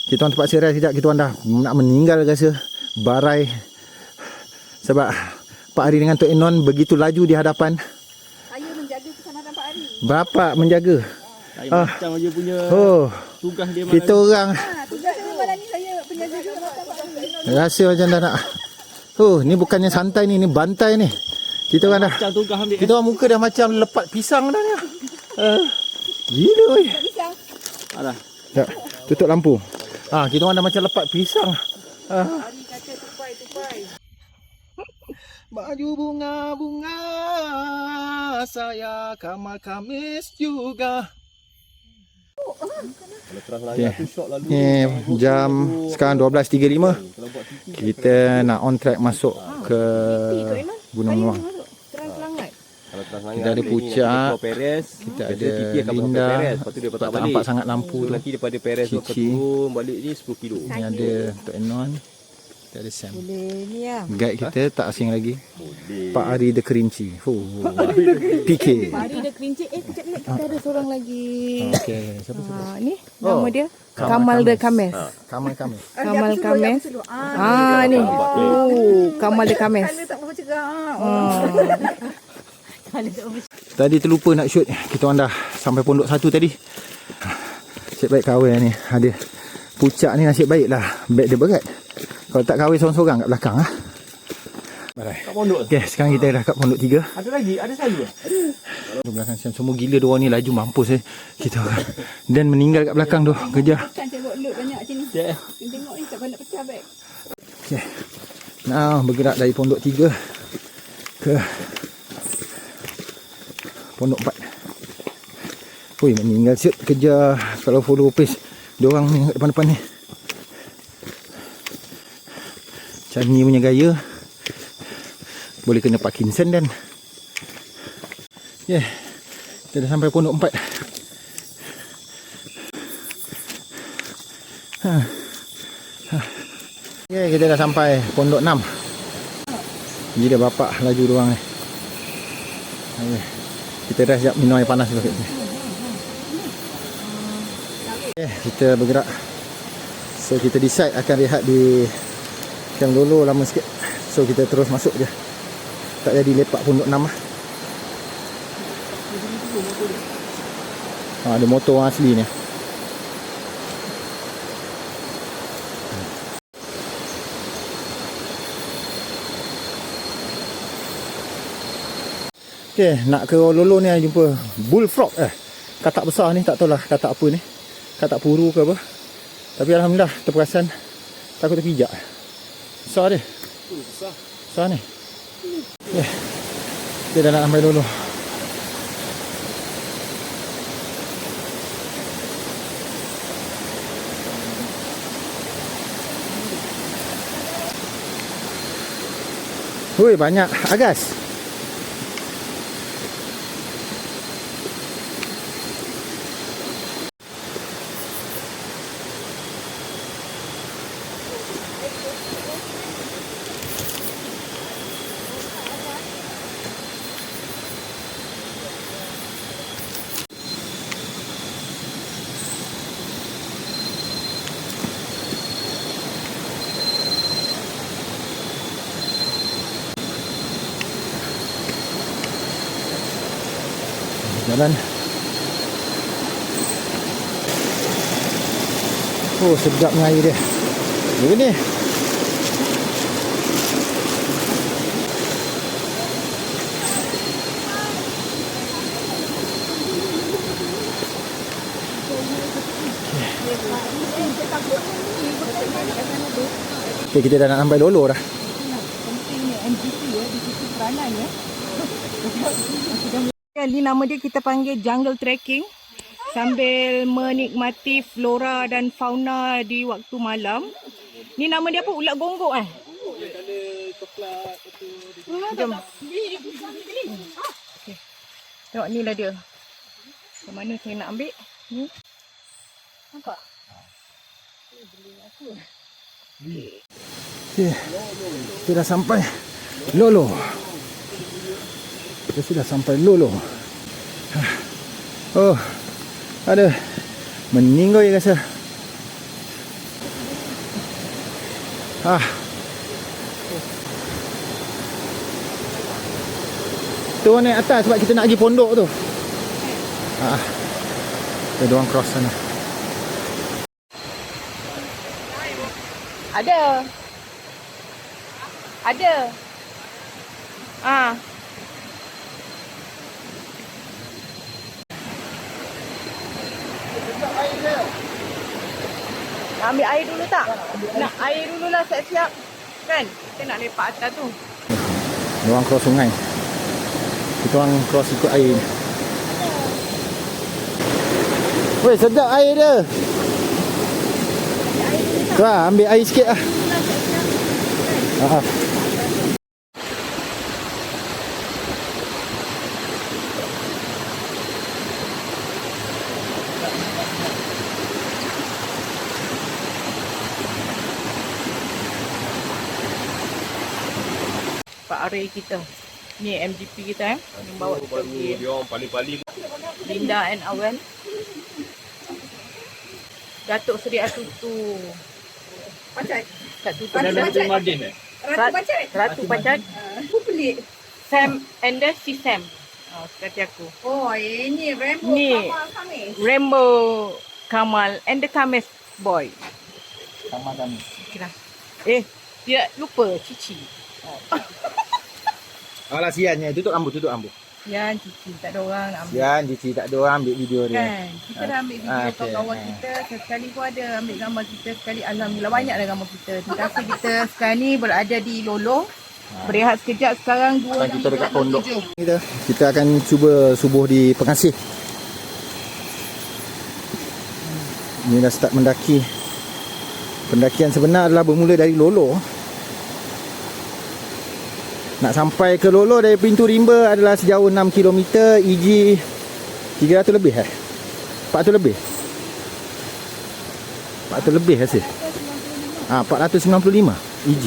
Kita orang terpaksa rest sekejap. Kita orang dah nak meninggal rasa. Barai. Sebab Pak Ari dengan Tok Enon begitu laju di hadapan. Saya menjaga keselamatan Pak Ari. Bapak menjaga. Macam aja punya tugas dia. Kita orang Tugas saya malam ni saya penjaga keselamatan Pak Ari. rasa macam dah nak. Ni bukannya santai ni bantai ni. Kita orang dah. Macam tugas ambil. Kita orang muka dah macam lepat pisang dah ni. Gila weh. Pisang. Alah. Sekejap, tutup lampu. Kita orang dah macam lepat pisang. Ari kata tupai. Baju bunga-bunga saya Kamal Kamis juga. Kalau terang layan tu shot lalu. Ni jam sekarang 12.35. Kita nak on track masuk ke Gunung Nuang. Terang selangat. Kalau terang layan Kita ada Puncak, Peres. kita ada TP akan Linda. Peres. Lepas tu dia patah Tak balik. nampak sangat lampu tu. Nanti daripada Peres tu akan Cici. turun balik ni 10 kilo. Ni ada Tok Enon. Kita ada Sam. Boleh ni lah. Guide kita tak asing lagi. Boleh. Pak Ari The Kerinci. PK. Pak Ari dah kerinci. Kejap kita ada seorang lagi. Okey, siapa? Ni nama dia Kamal The Kames. Kamal Kamis. Kamal Kames. Ni. Kamal The Kames. Tak apa cakap. Tadi terlupa nak shoot. Kita orang dah sampai Pondok 1 tadi. Nasib baik kawan ni ada Puncak ni, nasib baik lah. Beg dia berat. Kalau tak kahwin seorang-seorang kat belakang lah. Barai. Kat pondok. Okay, sekarang kita dah kat Pondok 3. Ada lagi? Ada saya? Di belakang Sam. Semua gila diorang ni, laju mampus kita orang. Dan meninggal kat belakang tu. Kejar. Kan tengok load banyak macam ni. Ya. Tengok ni tak banyak pecah beg. Okay. Now bergerak dari Pondok 3 ke Pondok 4. Ui, meninggal siut. Kejar. Kalau follow pace diorang ni kat depan-depan ni. Macam ni punya gaya boleh kena Parkinson dan kita dah sampai Pondok 4. Kita dah sampai Pondok 6. Gila bapak laju diorang ni. Kita dah siap minum air panas dulu. Kita bergerak. So kita decide akan rehat di Camp Lolo lama sikit. So kita terus masuk je. Tak jadi lepak Pondok 6 lah. Ada motor orang asli ni. Okay, nak ke Lolo ni jumpa bullfrog katak besar ni, tak tahulah katak apa ni. Katak puru ke apa. Tapi alhamdulillah terperasan, takut terpijak. Besar dia. Besar ni. Kita dah nak sampai Lolo. Hui, banyak agas. Jalan. Oh, sedapnya air dia. Begini. Okay, kita dah nak sampai Lolo dah. Pentingnya MGP di situ peranan ya. Ni nama dia kita panggil jungle trekking sambil menikmati flora dan fauna di waktu malam. Ni nama dia apa? Ulat gonggok Jom. Okay. Tengok ni lah dia. Macam mana saya nak ambil? Ni. Nampak? Okay. Kita dah sampai Lolo. Kita sudah sampai Lolo. Oh, ada meninggal ya rasa. Ah. Tu naik atas sebab kita nak pergi pondok tu. Ah. Kita doang cross sana. Ada. Ada. Ah. Nak ambil air dulu tak? Nak air dulu lah siap-siap. Kan? Kita nak lepak atas tu. Doang cross sungai. Kita orang cross ikut air ni. Weh, sedap air dia. Tu lah, ambil air sikit lah. Ah. Pak Ari kita. Ni MGP kita yang bawa kita pergi Dia orang paling-paling. Linda and Awen. Datuk Seri Atutu. Pacat. Datuk Ratu Madin Pacat. Ratu Pacat. Aku pelik. Sam and then si Sam. Sekati aku. Oh, ini Rainbow Ni. Kamal Khamis. Rainbow Kamal and the Kamis boy. Sama kami. Kira. Dia lupa Cici. Alah siannya, tutup rambut. Ya, Cici. Tak ada orang nak ambil. Sian, Cici tak ada orang ambil video dia. Kan? Kita dah ambil video okey. kawan-kawan kita. Sekali pun ada ambil gambar kita. Sekali Alhamdulillah banyak dah gambar kita. Terima kasih kita sekarang ni berada di Lolo. Berehat sekejap sekarang 2 Sekarang kita dekat pondok. Kita akan cuba subuh di Pengasih. Ini dah start mendaki. Pendakian sebenar adalah bermula dari Lolo. Nak sampai ke Lolo dari pintu rimba adalah sejauh 6 km, EG 300 lebih 400 lebih. 400 lebih rasa. 495 EG.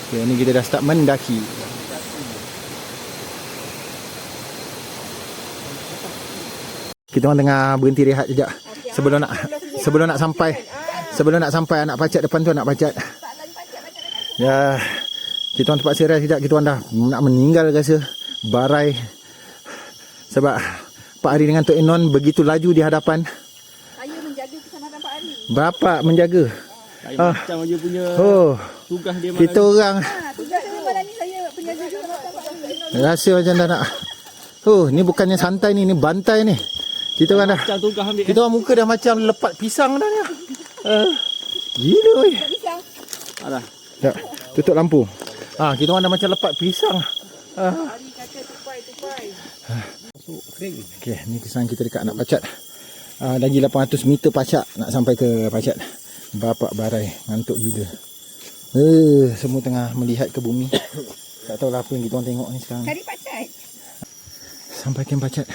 Okay, ni kita dah start mendaki. Kita orang tengah berhenti rehat sekejap sebelum nak sampai anak pacat depan tu, anak pacat. Ya, kita orang terpaksa rest sekejap. Kita orang dah nak meninggal rasa. Barai. Sebab Pak Ari dengan Tok Enon begitu laju di hadapan. Saya menjaga keselamatan Pak Ari. Bapak menjaga. Macam dia punya tugas dia Kita orang Tugas saya malam ni saya penjaga keselamatan Pak Ari. rasa macam dah nak. Ni bukannya santai ni bantai ni. Kita orang dah. macam tugas ambil. Kita orang muka dah macam lepat pisang dah ni. Gila weh. Pisang. Alah. Tak, tutup lampu. Kita orang dah macam lepat pisang. Ari kata tupai. Okey, ni kesan kita dekat anak pacat. Lagi 800 meter pacat nak sampai ke pacat. Bapak barai, ngantuk gila. Semua tengah melihat ke bumi. Tak tahulah apa yang kita orang tengok ni sekarang. Kari Pacat. Sampai kem pacat.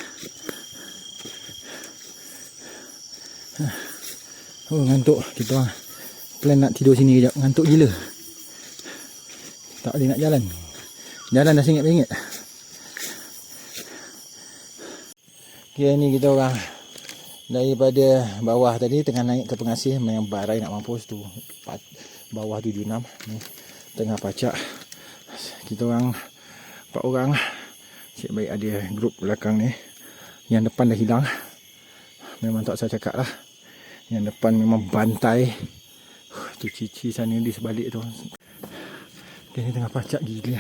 Ngantuk. Kita orang plan nak tidur sini kejap. Ngantuk gila. Tak boleh nak jalan. Jalan dah singit-singit. Okay, ni kita orang daripada bawah tadi tengah naik ke Pengasih. Yang barai nak mampus tu. Bawah 76. Ni tengah pacak. Kita orang 4 orang. Cik baik ada grup belakang ni. Yang depan dah hilang. Memang tak saya cakap lah. Yang depan memang bantai. Tu Cici sana di sebalik tu. Dia ni tengah pacak gila.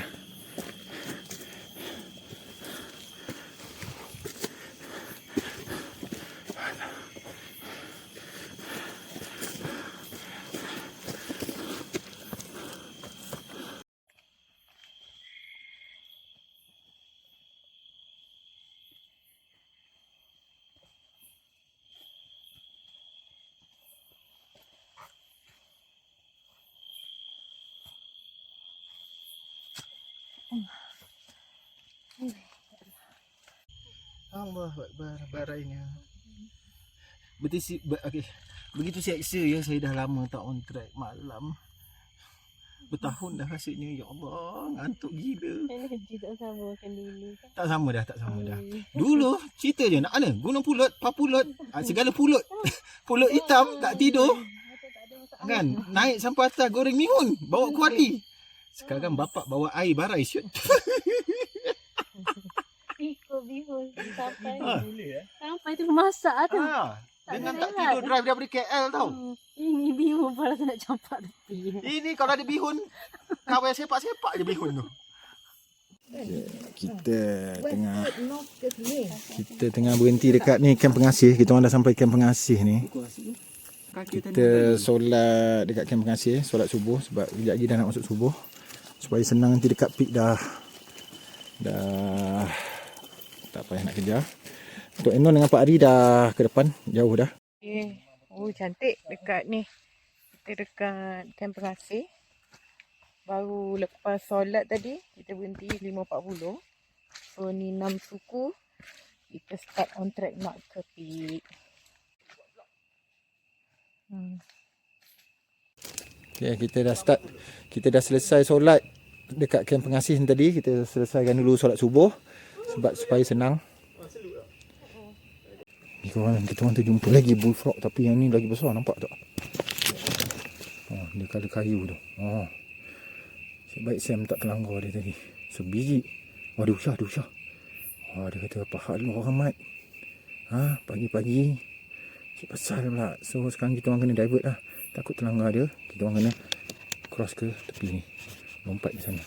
Allah Akbar, barainya. Begitu seksa ya, saya dah lama tak on track malam. bertahun dah rasanya. Ya Allah, ngantuk gila. Energi tak sama kan dulu kan. Tak sama dah. Dulu cerita je nak mana? Gunung Pulut, Papulut, segala pulut. Pulut hitam tak tidur. Kan? Naik sampai atas goreng mihun, bawa kuali. Sekarang bapak bawa air barai syut. Bihun sampai Ha. sampai tu masak tu. Dengan tak tidur drive daripada KL tau. Ini bihun pada nak campak tepi. Ini kalau ada bihun, kawan sepak-sepak je bihun tu. Kita tengah berhenti dekat ni kamp pengasih. Kita orang dah sampai kamp pengasih ni. Kita solat dekat kamp pengasih, solat subuh sebab kejap lagi dah nak masuk subuh. Supaya senang nanti dekat peak dah tak payah nak kejar. Tok Enon dengan Pak Ari dah ke depan, jauh dah. Oh cantik dekat ni. Kita dekat kamp pengasih. Baru lepas solat tadi, kita berhenti 5.40. So ni 6 suku. Kita start on track nak ke peak. Okay, kita dah start. Kita dah selesai solat dekat kamp pengasih tadi. Kita selesaikan dulu solat subuh sebab supaya senang. Kita orang terjumpa lagi bullfrog, tapi yang ni lagi besar, nampak tak? Oh, dia kala kayu tu. Oh. Baik Sam tak terlanggar dia tadi. Sebiji. Oh, dia usah. Oh, dia kata pahat lu orang mat. Pagi-pagi. Cik pasal pula. So sekarang kita orang kena divert lah. Takut terlanggar dia. Kita orang kena cross ke tepi ni. Lompat ke sana.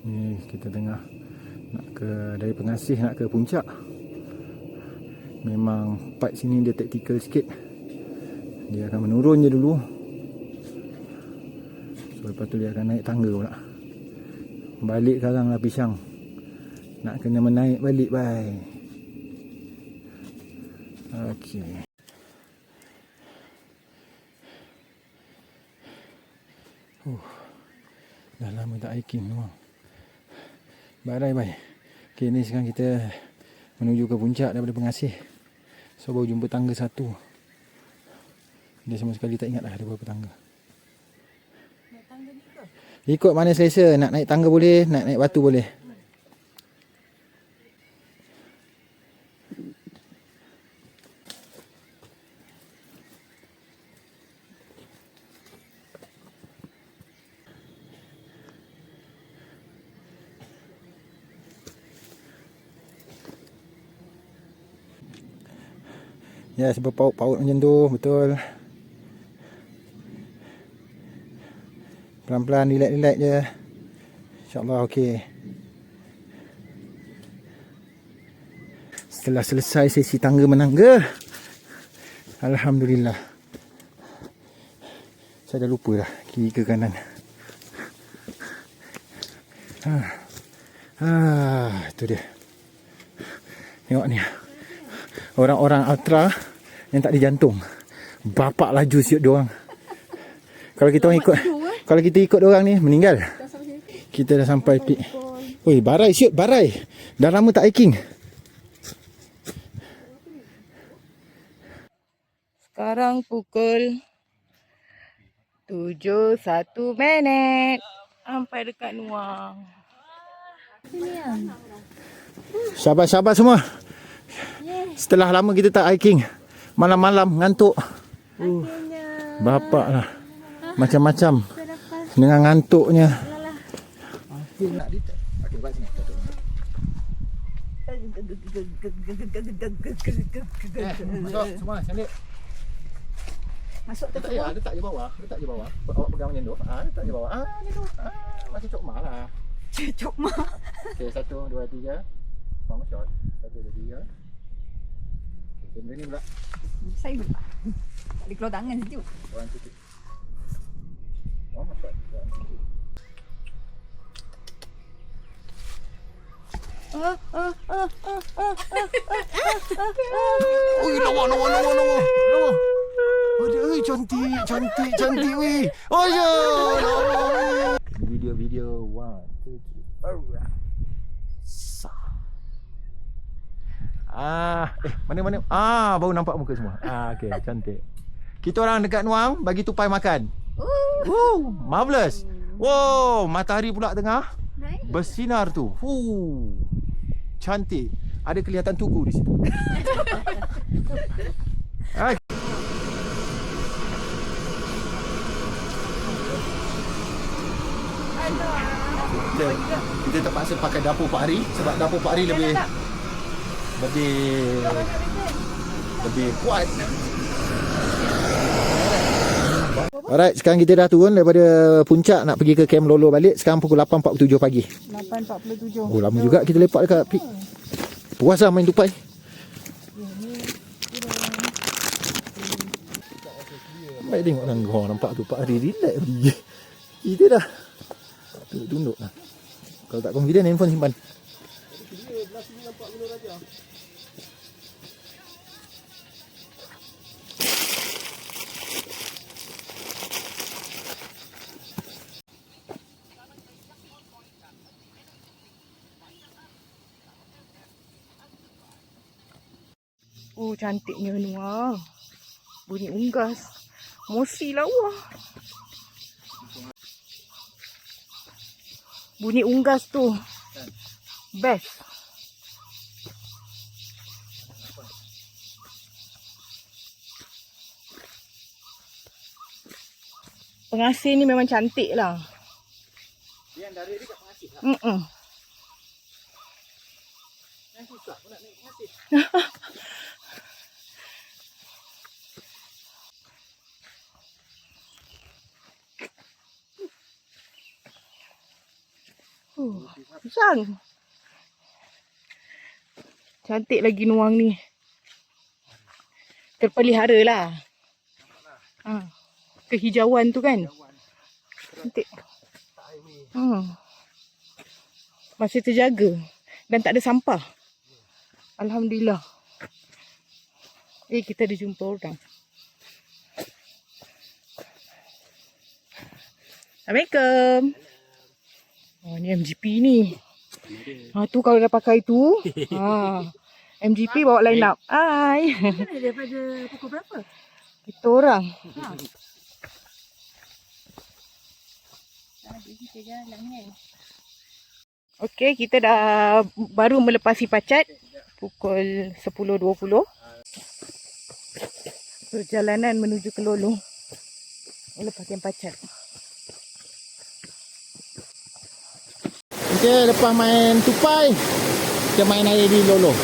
Ni kita tengah nak ke dari pengasih nak ke puncak. Memang part sini dia taktikal sikit. Dia akan menurun je dulu. So lepas tu dia akan naik tangga pula. Balik sekarang lah pisang. Nak kena menaik balik bye. Okey. Dah lama tak hiking memang. Barai bye. Okey, ni sekarang kita menuju ke puncak daripada pengasih. So baru jumpa tangga satu. Dia sama sekali tak ingat dah ada berapa tangga. Naik tangga ni ke? Ikut mana selesa. Nak naik tangga boleh, nak naik batu boleh. Ya, sebab paut-paut macam tu, betul. Pelan-pelan, relax-relax je. InsyaAllah okey. Setelah selesai sesi tangga menangga, alhamdulillah. Saya dah lupa dah kiri ke kanan. Itu dia. Tengok ni. Orang-orang ultra yang tak ada jantung. Bapak laju siut diorang. Kalau kita ikut diorang ni meninggal. Kita dah sampai peak. Oi, barai siut, barai. Dah lama tak hiking. Sekarang pukul 7:01 sampai dekat Nuang. Sabar semua. Setelah lama kita tak hiking, malam-malam ngantuk. Bapak lah. Macam-macam. Dengan ngantuknya. Masuk semua, cantik. Masuk tu. Letak je bawah. Awak pegang macam tu. Letak je bawah. Ni tu. Macam Cok Ma lah. Cok Ma. Okey, 1, 2, 3. Mama shot. 1, 2, 3. Benda ni pula. Saya lupa. Tak boleh keluar tangan sejuk. 1, 2, 3. Mama shot. 1, 2, 3. Oi, lawa. Oi, cantik weh. Oh ya. Video 1, 2, 3. Mana? Baru nampak muka semua. Okey, cantik. Kita orang dekat Nuang bagi tupai makan. Marvelous. Wow, matahari pula tengah bersinar tu. Cantik. Ada kelihatan tugu di situ. Hai. Kita terpaksa pakai dapur Pak Ari sebab dapur Pak Ari lebih kuat. Alright, sekarang kita dah turun daripada puncak nak pergi ke Camp Lolo balik. Sekarang pukul 8.47 pagi. 8.47. Oh, lama juga kita lepak dekat Peak. Puas lah main tupai. Baik tengok orang nampak tu Pak Ari relax pergi. Kita dah tunduk lah. Kalau tak confident, handphone simpan. Oh, cantiknya Nuang. Bunyi unggas. Mosi lawa. Bunyi unggas tu best. Pengasih ni memang cantik lah. Dia dari dia kat pengasih lah. Yang susah pun nak naik pengasih. Pisang. Cantik lagi Nuang ni. Terpelihara lah. Kehijauan tu kan. Cantik. Masih terjaga. Dan tak ada sampah. Alhamdulillah. Kita ada jumpa orang. Assalamualaikum. Oh, ni MGP ni. Tu kalau dah pakai tu. MGP bawa line up. Hai. Daripada pukul berapa? Kita orang. Okey, kita dah baru melepasi Pacat. Pukul 10.20. Perjalanan menuju ke Lolo. Melepas Camp Pacat. Okay, lepas main tupai, kita main air di Lolo.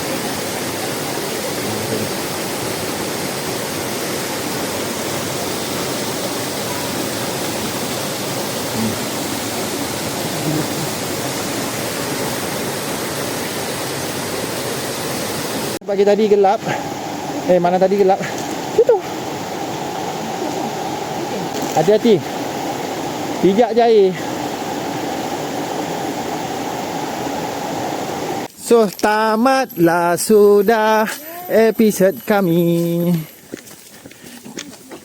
Pagi tadi gelap. Mana tadi gelap? Situ. Hati-hati. Pijak je air. So, tamatlah sudah episod kami.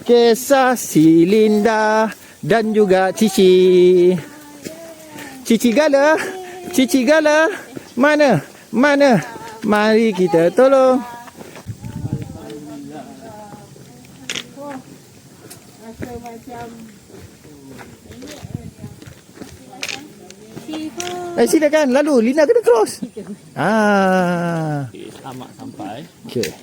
Kisah si Linda dan juga Cici. Cici Gala. Cici Gala. Mana? Mana? Mari kita tolong. Silakan, lalu Lina kena cross. Selamat sampai. Okay.